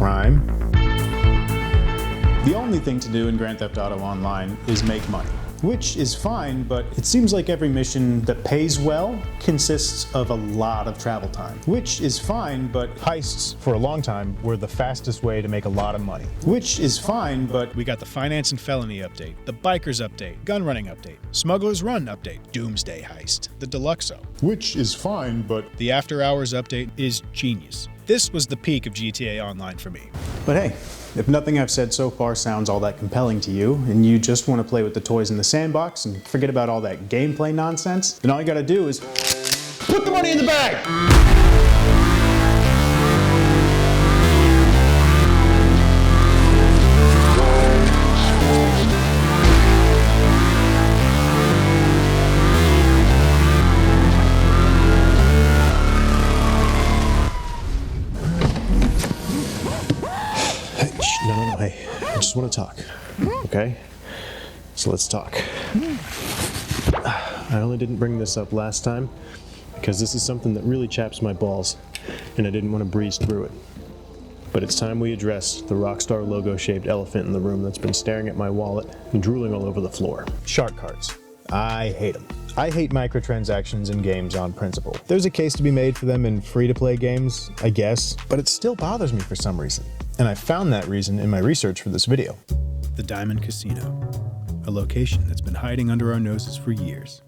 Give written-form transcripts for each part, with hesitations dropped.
crime. The only thing to do in Grand Theft Auto Online is make money, which is fine, but it seems like every mission that pays well consists of a lot of travel time, which is fine, but heists for a long time were the fastest way to make a lot of money, which is fine, but we got the finance and felony update, the bikers update, gun running update, smugglers run update, doomsday heist, the deluxo, which is fine, but the after hours update is genius. This was the peak of GTA Online for me. But hey, if nothing I've said so far sounds all that compelling to you, and you just want to play with the toys in the sandbox and forget about all that gameplay nonsense, then all you gotta do is put the money in the bag! No, hey, I just want to talk, okay? So let's talk. I only didn't bring this up last time because this is something that really chaps my balls and I didn't want to breeze through it. But it's time we address the Rockstar logo-shaped elephant in the room that's been staring at my wallet and drooling all over the floor. Shark cards. I hate them. I hate microtransactions in games on principle. There's a case to be made for them in free-to-play games, I guess, but it still bothers me for some reason. And I found that reason in my research for this video. The Diamond Casino, a location that's been hiding under our noses for years,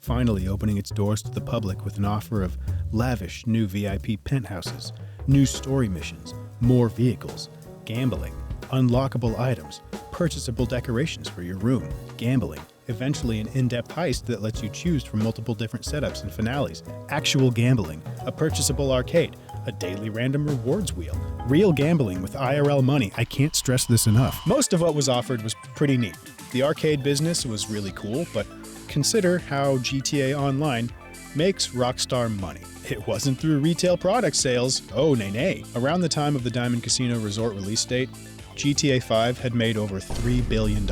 finally opening its doors to the public with an offer of lavish new VIP penthouses, new story missions, more vehicles, gambling, unlockable items, purchasable decorations for your room, gambling, eventually an in-depth heist that lets you choose from multiple different setups and finales, actual gambling, a purchasable arcade, a daily random rewards wheel, real gambling with IRL money. I can't stress this enough. Most of what was offered was pretty neat. The arcade business was really cool, but consider how GTA Online makes Rockstar money. It wasn't through retail product sales. Oh, nay. Around the time of the Diamond Casino Resort release date, GTA 5 had made over $3 billion.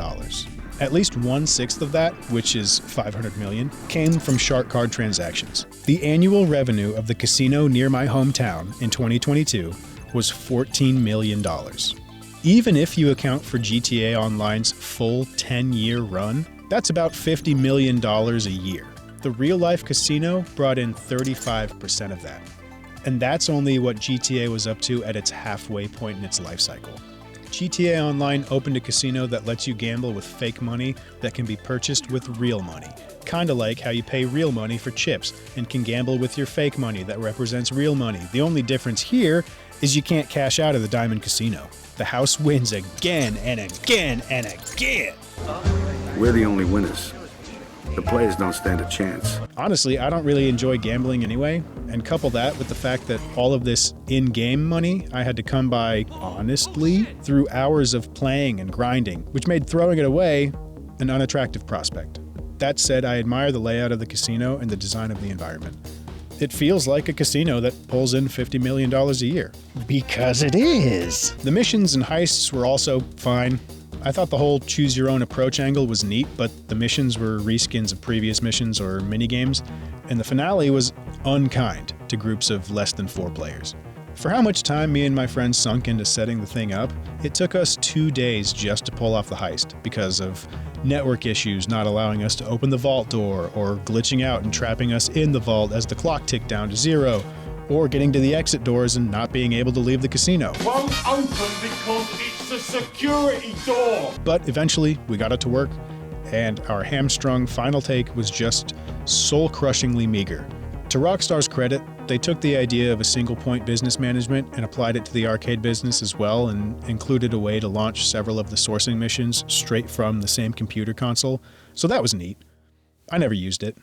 At least 1/6 of that, which is $500 million, came from shark card transactions. The annual revenue of the casino near my hometown in 2022 was $14 million. Even if you account for GTA Online's full 10-year run, that's about $50 million a year. The real-life casino brought in 35% of that. And that's only what GTA was up to at its halfway point in its life cycle. GTA Online opened a casino that lets you gamble with fake money that can be purchased with real money. Kinda like how you pay real money for chips and can gamble with your fake money that represents real money. The only difference here is you can't cash out of the Diamond Casino. The house wins again and again and again. We're the only winners. The players don't stand a chance. Honestly, I don't really enjoy gambling anyway, and couple that with the fact that all of this in-game money I had to come by honestly through hours of playing and grinding, which made throwing it away an unattractive prospect. That said, I admire the layout of the casino and the design of the environment. It feels like a casino that pulls in $50 million a year. Because it is! The missions and heists were also fine. I thought the whole choose-your-own approach angle was neat, but the missions were reskins of previous missions or minigames, and the finale was unkind to groups of less than 4 players. For how much time me and my friends sunk into setting the thing up, it took us 2 days just to pull off the heist because of network issues not allowing us to open the vault door, or glitching out and trapping us in the vault as the clock ticked down to 0, or getting to the exit doors and not being able to leave the casino. Won't open because it's a security door! But eventually, we got it to work, and our hamstrung final take was just soul-crushingly meager. To Rockstar's credit, they took the idea of a single-point business management and applied it to the arcade business as well, and included a way to launch several of the sourcing missions straight from the same computer console, so that was neat. I never used it.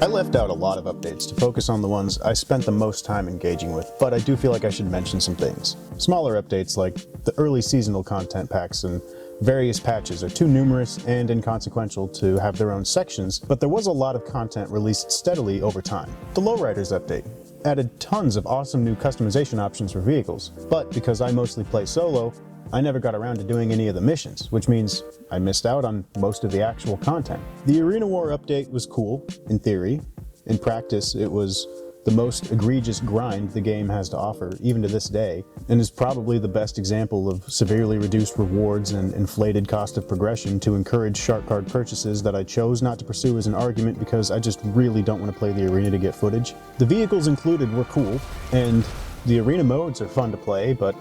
I left out a lot of updates to focus on the ones I spent the most time engaging with, but I do feel like I should mention some things. Smaller updates like the early seasonal content packs and various patches are too numerous and inconsequential to have their own sections, but there was a lot of content released steadily over time. The Lowriders update added tons of awesome new customization options for vehicles, but because I mostly play solo, I never got around to doing any of the missions, which means I missed out on most of the actual content. The Arena War update was cool, in theory. In practice, it was the most egregious grind the game has to offer, even to this day, and is probably the best example of severely reduced rewards and inflated cost of progression to encourage shark card purchases that I chose not to pursue as an argument because I just really don't want to play the arena to get footage. The vehicles included were cool, and the arena modes are fun to play, but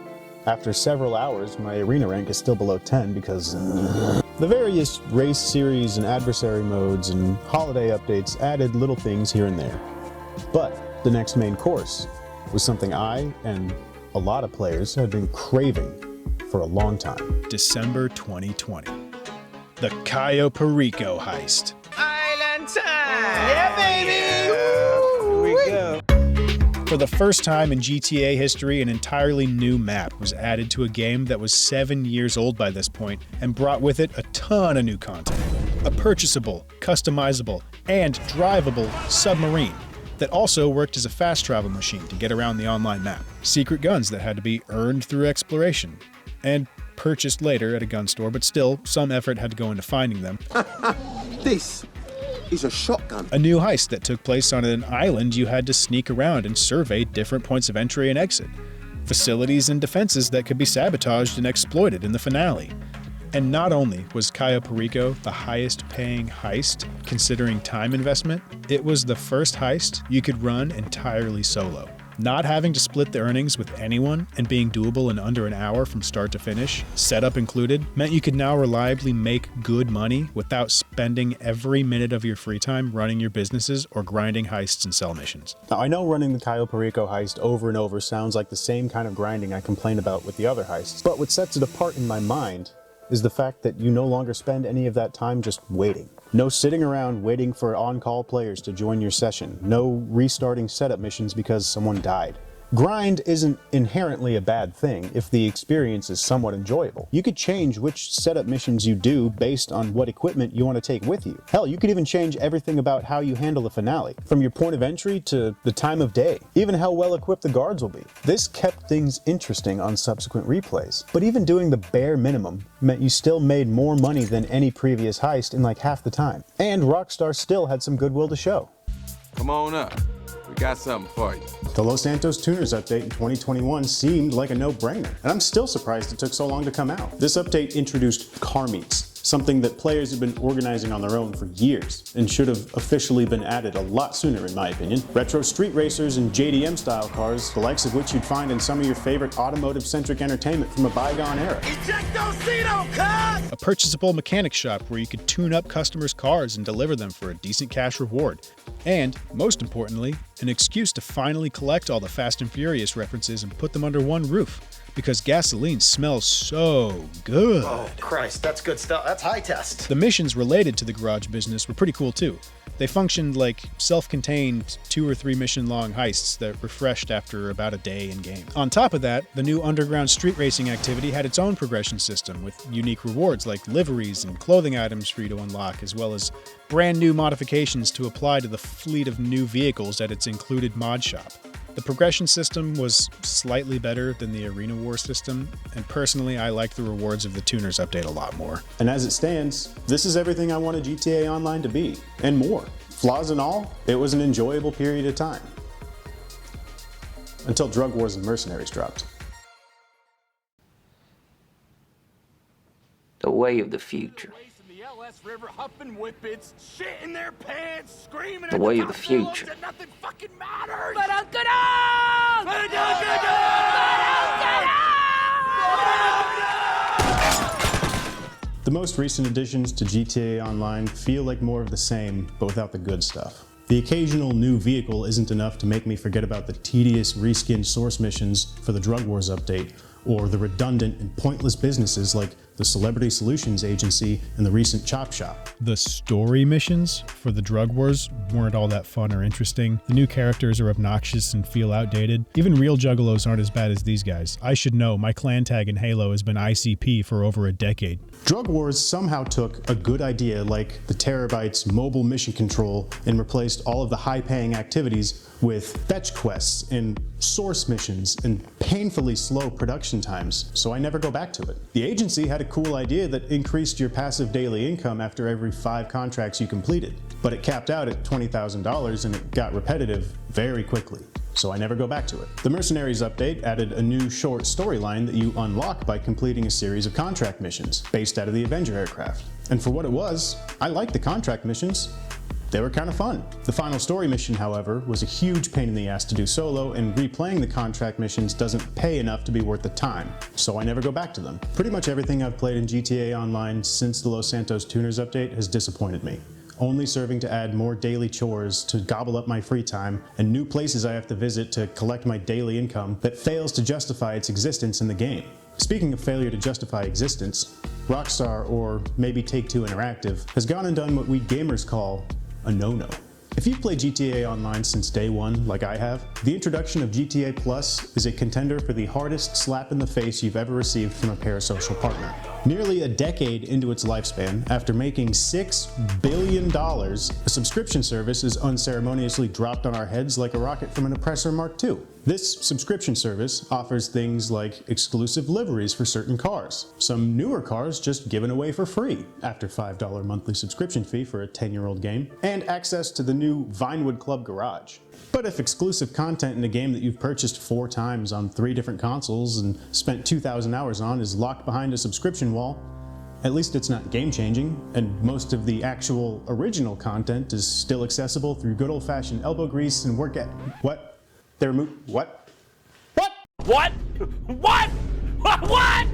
after several hours, my arena rank is still below 10 because the various race series and adversary modes and holiday updates added little things here and there. But the next main course was something I and a lot of players had been craving for a long time. December 2020. The Cayo Perico heist. Island time! Yeah, baby! Woo! Here we go. For the first time in GTA history, an entirely new map was added to a game that was 7 years old by this point and brought with it a ton of new content. A purchasable, customizable, and drivable submarine that also worked as a fast travel machine to get around the online map. Secret guns that had to be earned through exploration and purchased later at a gun store, but still, some effort had to go into finding them. This is a shotgun. A new heist that took place on an island you had to sneak around and survey different points of entry and exit. Facilities and defenses that could be sabotaged and exploited in the finale. And not only was Cayo Perico the highest paying heist, considering time investment, it was the first heist you could run entirely solo. Not having to split the earnings with anyone and being doable in under an hour from start to finish, setup included, meant you could now reliably make good money without spending every minute of your free time running your businesses or grinding heists and sell missions. Now, I know running the Cayo Perico heist over and over sounds like the same kind of grinding I complain about with the other heists, but what sets it apart in my mind is the fact that you no longer spend any of that time just waiting. No sitting around waiting for on-call players to join your session. No restarting setup missions because someone died. Grind isn't inherently a bad thing if the experience is somewhat enjoyable. You could change which setup missions you do based on what equipment you want to take with you. Hell, you could even change everything about how you handle the finale, from your point of entry to the time of day, even how well equipped the guards will be. This kept things interesting on subsequent replays, but even doing the bare minimum meant you still made more money than any previous heist in like half the time. And Rockstar still had some goodwill to show. Come on up. We got something for you. The Los Santos Tuners update in 2021 seemed like a no-brainer, and I'm still surprised it took so long to come out. This update introduced car meets, something that players have been organizing on their own for years, and should have officially been added a lot sooner in my opinion. Retro street racers and JDM-style cars, the likes of which you'd find in some of your favorite automotive-centric entertainment from a bygone era. A purchasable mechanic shop where you could tune up customers' cars and deliver them for a decent cash reward. And, most importantly, an excuse to finally collect all the Fast and Furious references and put them under one roof, because gasoline smells so good. Oh, Christ, that's good stuff. That's high test. The missions related to the garage business were pretty cool too. They functioned like self-contained 2 or 3 mission-long heists that refreshed after about a day in game. On top of that, the new underground street racing activity had its own progression system with unique rewards like liveries and clothing items for you to unlock, as well as brand new modifications to apply to the fleet of new vehicles at its included mod shop. The progression system was slightly better than the Arena War system, and personally I liked the rewards of the Tuners update a lot more. And as it stands, this is everything I wanted GTA Online to be, and more. Flaws and all, it was an enjoyable period of time. Until Drug Wars and Mercenaries dropped. The way of the future. The way of the future. But Uncle Dog! The most recent additions to GTA Online feel like more of the same, but without the good stuff. The occasional new vehicle isn't enough to make me forget about the tedious reskinned source missions for the Drug Wars update, or the redundant and pointless businesses like the Celebrity Solutions Agency and the recent Chop Shop. The story missions for the Drug Wars weren't all that fun or interesting. The new characters are obnoxious and feel outdated. Even real juggalos aren't as bad as these guys. I should know, my clan tag in Halo has been ICP for over a decade. Drug Wars somehow took a good idea like the Terabyte's mobile mission control and replaced all of the high-paying activities with fetch quests and source missions and painfully slow production times, so I never go back to it. The agency had a cool idea that increased your passive daily income after every 5 contracts you completed, but it capped out at $20,000 and it got repetitive very quickly. So I never go back to it. The Mercenaries update added a new short storyline that you unlock by completing a series of contract missions based out of the Avenger aircraft. And for what it was, I liked the contract missions. They were kind of fun. The final story mission, however, was a huge pain in the ass to do solo, and replaying the contract missions doesn't pay enough to be worth the time, so I never go back to them. Pretty much everything I've played in GTA Online since the Los Santos Tuners update has disappointed me, only serving to add more daily chores to gobble up my free time and new places I have to visit to collect my daily income that fails to justify its existence in the game. Speaking of failure to justify existence, Rockstar, or maybe Take-Two Interactive, has gone and done what we gamers call a no-no. If you've played GTA Online since day one, like I have, the introduction of GTA Plus is a contender for the hardest slap in the face you've ever received from a parasocial partner. Nearly a decade into its lifespan, after making $6 billion, a subscription service is unceremoniously dropped on our heads like a rocket from an Oppressor Mark II. This subscription service offers things like exclusive liveries for certain cars, some newer cars just given away for free after $5 monthly subscription fee for a 10-year-old game, and access to the new Vinewood Club Garage. But if exclusive content in a game that you've purchased 4 times on 3 different consoles and spent 2,000 hours on is locked behind a subscription wall, at least it's not game-changing, and most of the actual original content is still accessible through good old-fashioned elbow grease and work at— what? They're what? What? What? What? What?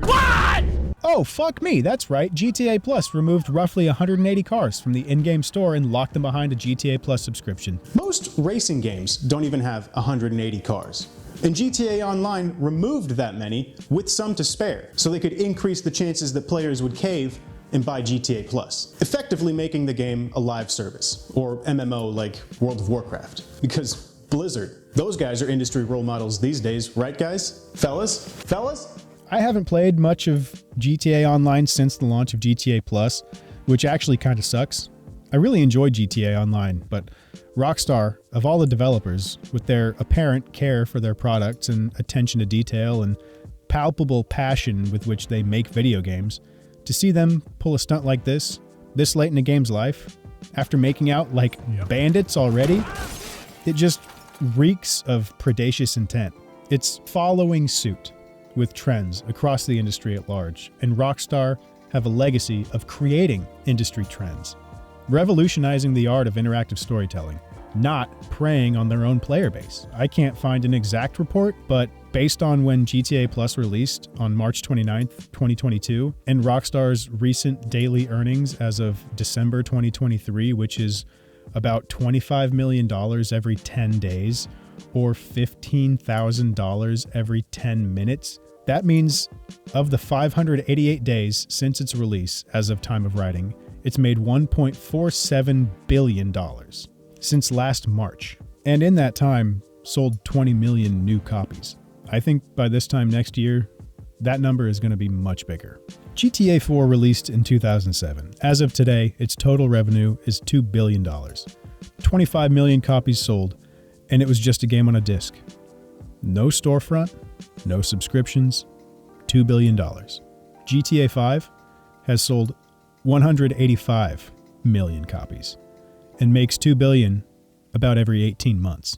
What? Oh, fuck me, that's right. GTA Plus removed roughly 180 cars from the in-game store and locked them behind a GTA Plus subscription. Most racing games don't even have 180 cars. And GTA Online removed that many with some to spare, so they could increase the chances that players would cave and buy GTA Plus, effectively making the game a live service, or MMO like World of Warcraft. Because Blizzard, those guys are industry role models these days, right guys? Fellas? I haven't played much of GTA Online since the launch of GTA Plus, which actually kind of sucks. I really enjoyed GTA Online, but Rockstar, of all the developers, with their apparent care for their products and attention to detail and palpable passion with which they make video games, to see them pull a stunt like this late in a game's life, after making out like bandits already, it just reeks of predacious intent. It's following suit with trends across the industry at large, and Rockstar have a legacy of creating industry trends, revolutionizing the art of interactive storytelling, not preying on their own player base. I can't find an exact report, but based on when GTA Plus released on March 29th, 2022, and Rockstar's recent daily earnings as of December 2023, which is about $25 million every 10 days, or $15,000 every 10 minutes. That means of the 588 days since its release as of time of writing, it's made $1.47 billion since last March. And in that time, sold 20 million new copies. I think by this time next year, that number is going to be much bigger. GTA 4 released in 2007. As of today, its total revenue is $2 billion. 25 million copies sold, and it was just a game on a disc. No storefront, no subscriptions, $2 billion. GTA 5 has sold 185 million copies and makes $2 billion about every 18 months.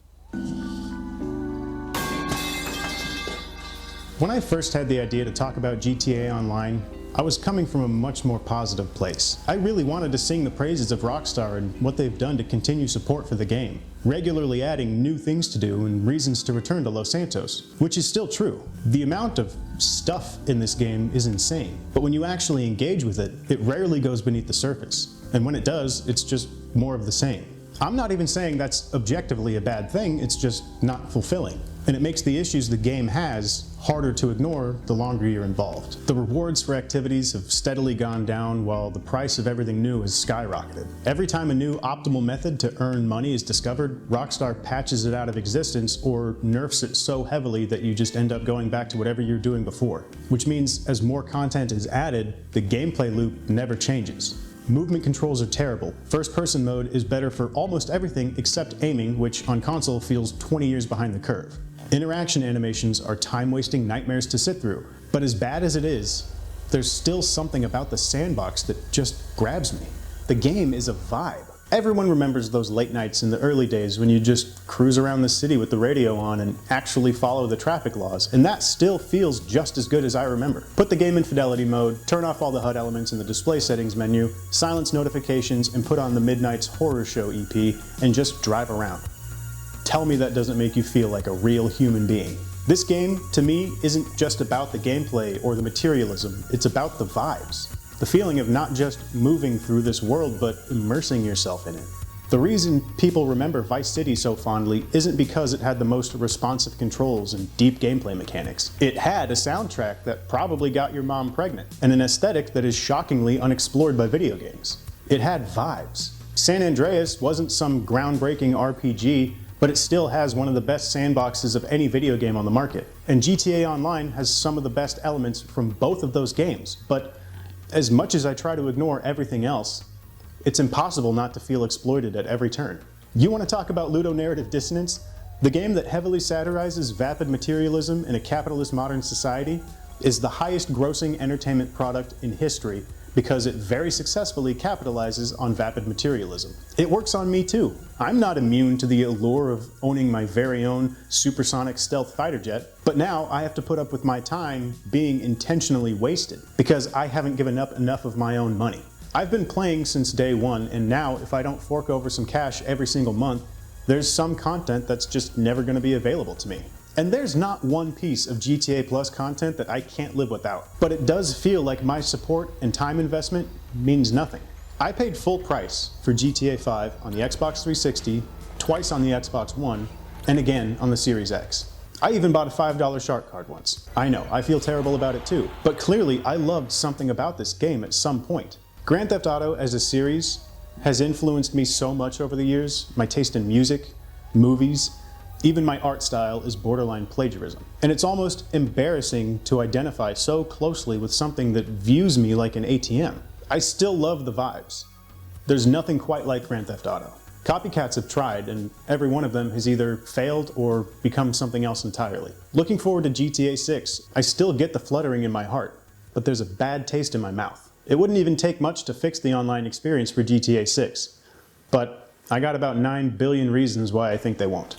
When I first had the idea to talk about GTA Online, I was coming from a much more positive place. I really wanted to sing the praises of Rockstar and what they've done to continue support for the game, regularly adding new things to do and reasons to return to Los Santos, which is still true. The amount of stuff in this game is insane, but when you actually engage with it, it rarely goes beneath the surface. And when it does, it's just more of the same. I'm not even saying that's objectively a bad thing, it's just not fulfilling. And it makes the issues the game has harder to ignore the longer you're involved. The rewards for activities have steadily gone down while the price of everything new has skyrocketed. Every time a new optimal method to earn money is discovered, Rockstar patches it out of existence or nerfs it so heavily that you just end up going back to whatever you're doing before. Which means as more content is added, the gameplay loop never changes. Movement controls are terrible. First-person mode is better for almost everything except aiming, which on console feels 20 years behind the curve. Interaction animations are time-wasting nightmares to sit through, but as bad as it is, there's still something about the sandbox that just grabs me. The game is a vibe. Everyone remembers those late nights in the early days when you just cruise around the city with the radio on and actually follow the traffic laws, and that still feels just as good as I remember. Put the game in fidelity mode, turn off all the HUD elements in the display settings menu, silence notifications, and put on the Midnight's Horror Show EP, and just drive around. Tell me that doesn't make you feel like a real human being. This game, to me, isn't just about the gameplay or the materialism, it's about the vibes. The feeling of not just moving through this world, but immersing yourself in it. The reason people remember Vice City so fondly isn't because it had the most responsive controls and deep gameplay mechanics. It had a soundtrack that probably got your mom pregnant, and an aesthetic that is shockingly unexplored by video games. It had vibes. San Andreas wasn't some groundbreaking RPG, but it still has one of the best sandboxes of any video game on the market. And GTA Online has some of the best elements from both of those games, but as much as I try to ignore everything else, it's impossible not to feel exploited at every turn. You want to talk about ludonarrative dissonance? The game that heavily satirizes vapid materialism in a capitalist modern society is the highest grossing entertainment product in history because it very successfully capitalizes on vapid materialism. It works on me too. I'm not immune to the allure of owning my very own supersonic stealth fighter jet, but now I have to put up with my time being intentionally wasted because I haven't given up enough of my own money. I've been playing since day one, and now if I don't fork over some cash every single month, there's some content that's just never going to be available to me. And there's not one piece of GTA Plus content that I can't live without, but it does feel like my support and time investment means nothing. I paid full price for GTA 5 on the Xbox 360, twice on the Xbox One, and again on the Series X. I even bought a $5 shark card once. I know, I feel terrible about it too, but clearly I loved something about this game at some point. Grand Theft Auto as a series has influenced me so much over the years. My taste in music, movies, even my art style is borderline plagiarism. And it's almost embarrassing to identify so closely with something that views me like an ATM. I still love the vibes. There's nothing quite like Grand Theft Auto. Copycats have tried, and every one of them has either failed or become something else entirely. Looking forward to GTA 6, I still get the fluttering in my heart, but there's a bad taste in my mouth. It wouldn't even take much to fix the online experience for GTA 6, but I got about 9 billion reasons why I think they won't.